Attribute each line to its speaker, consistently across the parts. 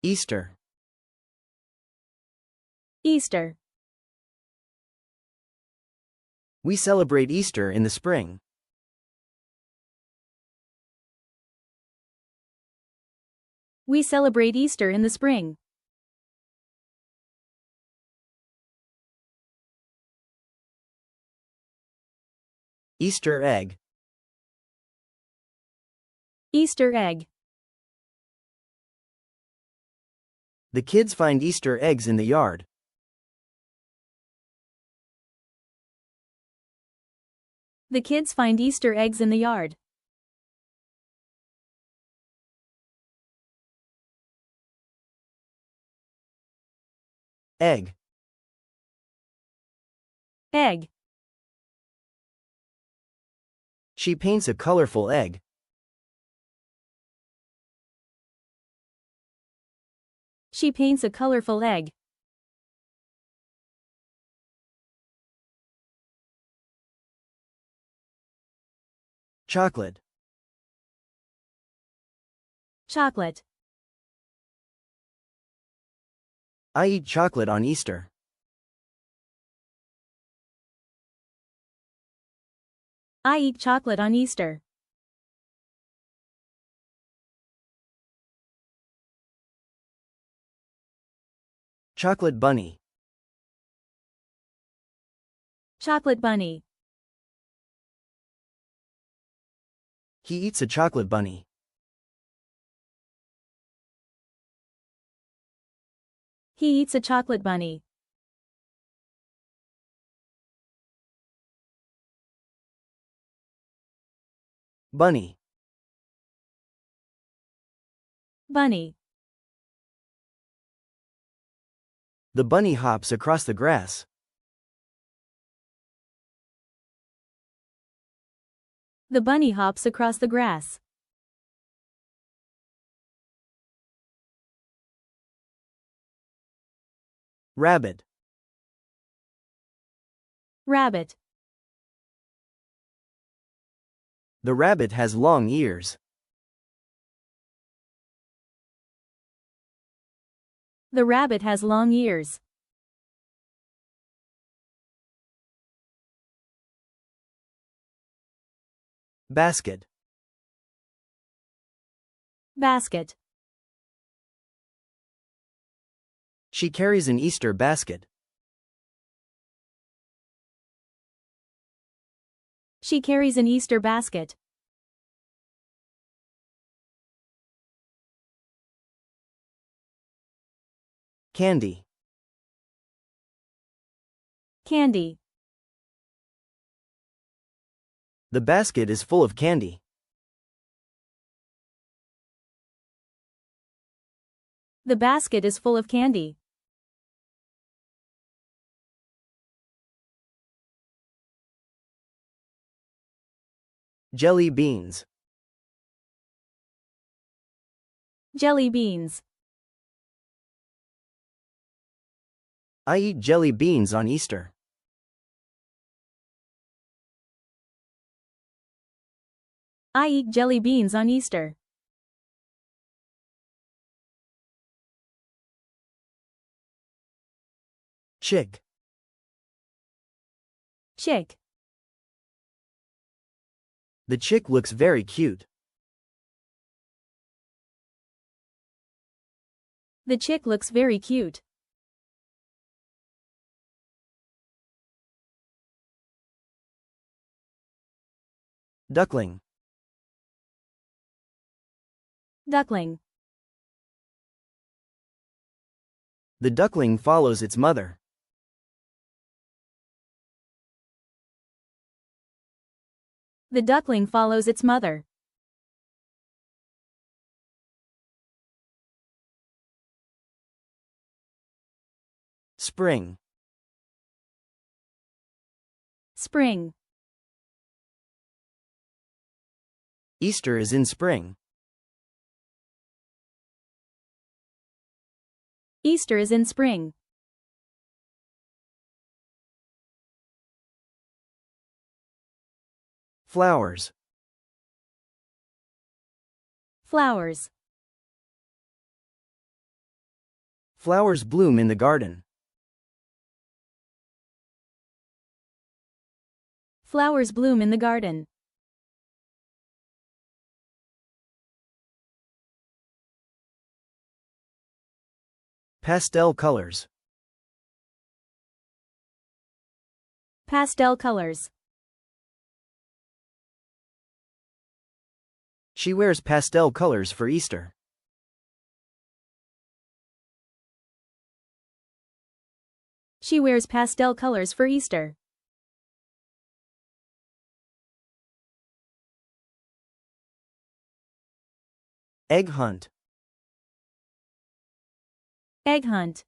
Speaker 1: Easter.
Speaker 2: Easter.
Speaker 1: We celebrate Easter in the spring.
Speaker 2: We celebrate Easter in the spring.
Speaker 1: Easter egg.
Speaker 2: Easter egg.
Speaker 1: The kids find Easter eggs in the yard.
Speaker 2: The kids find Easter eggs in the yard.
Speaker 1: Egg.
Speaker 2: Egg.
Speaker 1: She paints a colorful egg.
Speaker 2: She paints a colorful egg.
Speaker 1: Chocolate.
Speaker 2: Chocolate.
Speaker 1: I eat chocolate on Easter.
Speaker 2: I eat chocolate on Easter.
Speaker 1: Chocolate bunny.
Speaker 2: Chocolate bunny.
Speaker 1: He eats a chocolate bunny.
Speaker 2: He eats a chocolate bunny.
Speaker 1: Bunny.
Speaker 2: Bunny.
Speaker 1: The bunny hops across the grass.
Speaker 2: The bunny hops across the grass.
Speaker 1: Rabbit.
Speaker 2: Rabbit.
Speaker 1: The rabbit has long ears.
Speaker 2: The rabbit has long ears.
Speaker 1: Basket.
Speaker 2: Basket.
Speaker 1: She carries an Easter basket.
Speaker 2: She carries an Easter basket.
Speaker 1: Candy.
Speaker 2: Candy.
Speaker 1: The basket is full of candy.
Speaker 2: The basket is full of candy.
Speaker 1: Jelly beans.
Speaker 2: Jelly beans.
Speaker 1: I eat jelly beans on Easter.
Speaker 2: I eat jelly beans on Easter.
Speaker 1: Chick.
Speaker 2: Chick.
Speaker 1: The chick looks very cute.
Speaker 2: The chick looks very cute.
Speaker 1: Duckling.
Speaker 2: Duckling.
Speaker 1: The duckling follows its mother.
Speaker 2: The duckling follows its mother.
Speaker 1: Spring.
Speaker 2: Spring.
Speaker 1: Easter is in spring.
Speaker 2: Easter is in spring.
Speaker 1: Flowers.
Speaker 2: Flowers.
Speaker 1: Flowers bloom in the garden.
Speaker 2: Flowers bloom in the garden.
Speaker 1: Pastel colors.
Speaker 2: Pastel colors.
Speaker 1: She wears pastel colors for Easter.
Speaker 2: She wears pastel colors for Easter.
Speaker 1: Egg hunt.
Speaker 2: Egg hunt.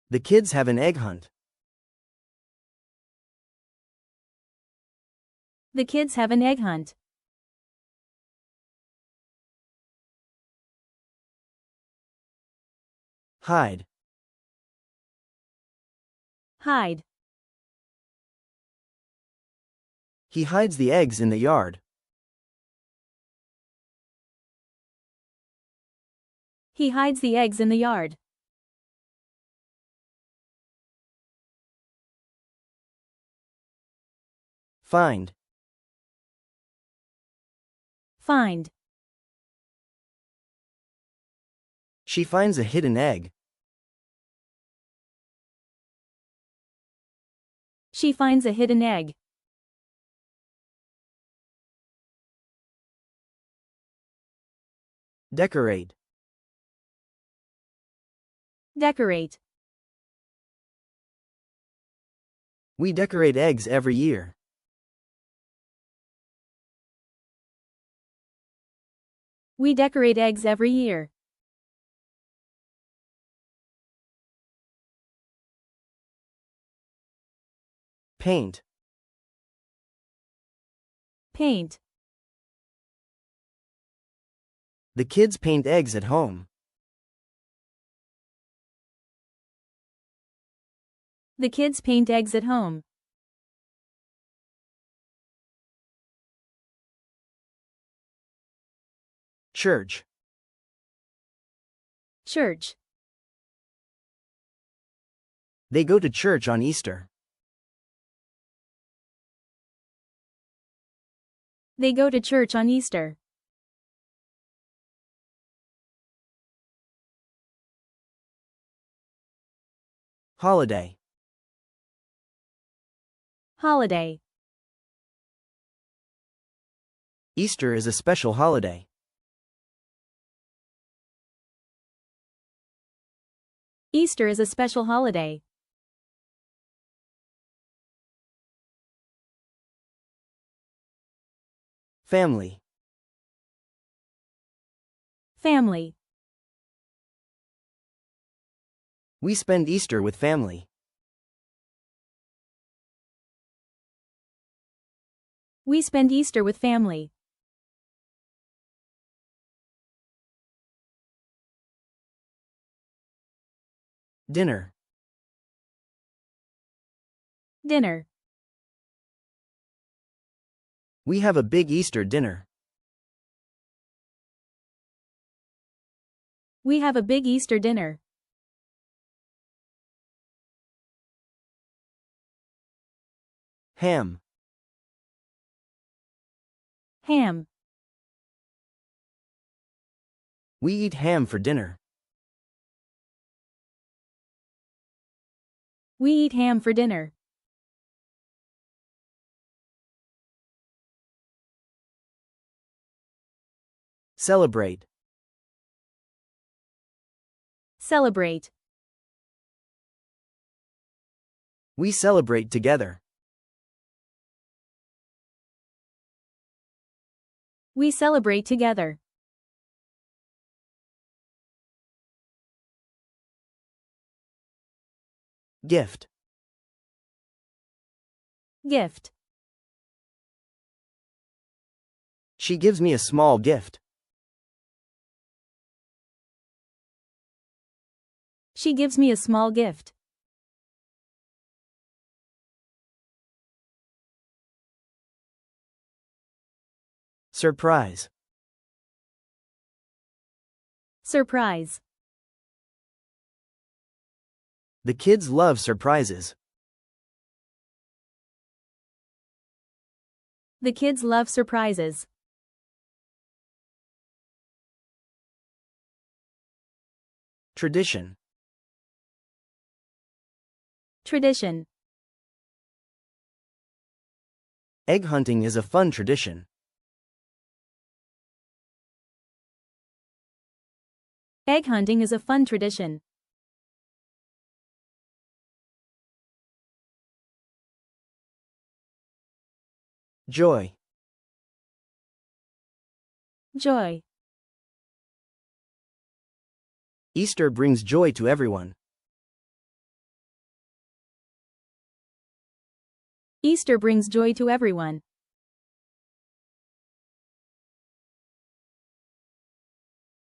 Speaker 1: The kids have an egg hunt.
Speaker 2: The kids have an egg hunt.
Speaker 1: Hide.
Speaker 2: Hide.
Speaker 1: He hides the eggs in the yard.
Speaker 2: He hides the eggs in the yard.
Speaker 1: Find.
Speaker 2: Find.
Speaker 1: She finds a hidden egg.
Speaker 2: She finds a hidden egg.
Speaker 1: Decorate.
Speaker 2: Decorate.
Speaker 1: We decorate eggs every year.
Speaker 2: We decorate eggs every year.
Speaker 1: Paint.
Speaker 2: Paint.
Speaker 1: The kids paint eggs at home.
Speaker 2: The kids paint eggs at home.
Speaker 1: Church.
Speaker 2: Church.
Speaker 1: They go to church on Easter.
Speaker 2: They go to church on Easter.
Speaker 1: Holiday.
Speaker 2: Holiday.
Speaker 1: Easter is a special holiday.
Speaker 2: Easter is a special holiday.
Speaker 1: Family.
Speaker 2: Family.
Speaker 1: We spend Easter with family.
Speaker 2: We spend Easter with family.
Speaker 1: Dinner.
Speaker 2: Dinner.
Speaker 1: We have a big Easter dinner.
Speaker 2: We have a big Easter dinner.
Speaker 1: Ham.
Speaker 2: Ham.
Speaker 1: We eat ham for dinner.
Speaker 2: We eat ham for dinner.
Speaker 1: Celebrate.
Speaker 2: Celebrate.
Speaker 1: We celebrate together.
Speaker 2: We celebrate together.
Speaker 1: Gift.
Speaker 2: Gift.
Speaker 1: She gives me a small gift.
Speaker 2: She gives me a small gift.
Speaker 1: Surprise.
Speaker 2: Surprise.
Speaker 1: The kids love surprises.
Speaker 2: The kids love surprises.
Speaker 1: Tradition.
Speaker 2: Tradition.
Speaker 1: Egg hunting is a fun tradition.
Speaker 2: Egg hunting is a fun tradition.
Speaker 1: Joy.
Speaker 2: Joy.
Speaker 1: Easter brings joy to everyone.
Speaker 2: Easter brings joy to everyone.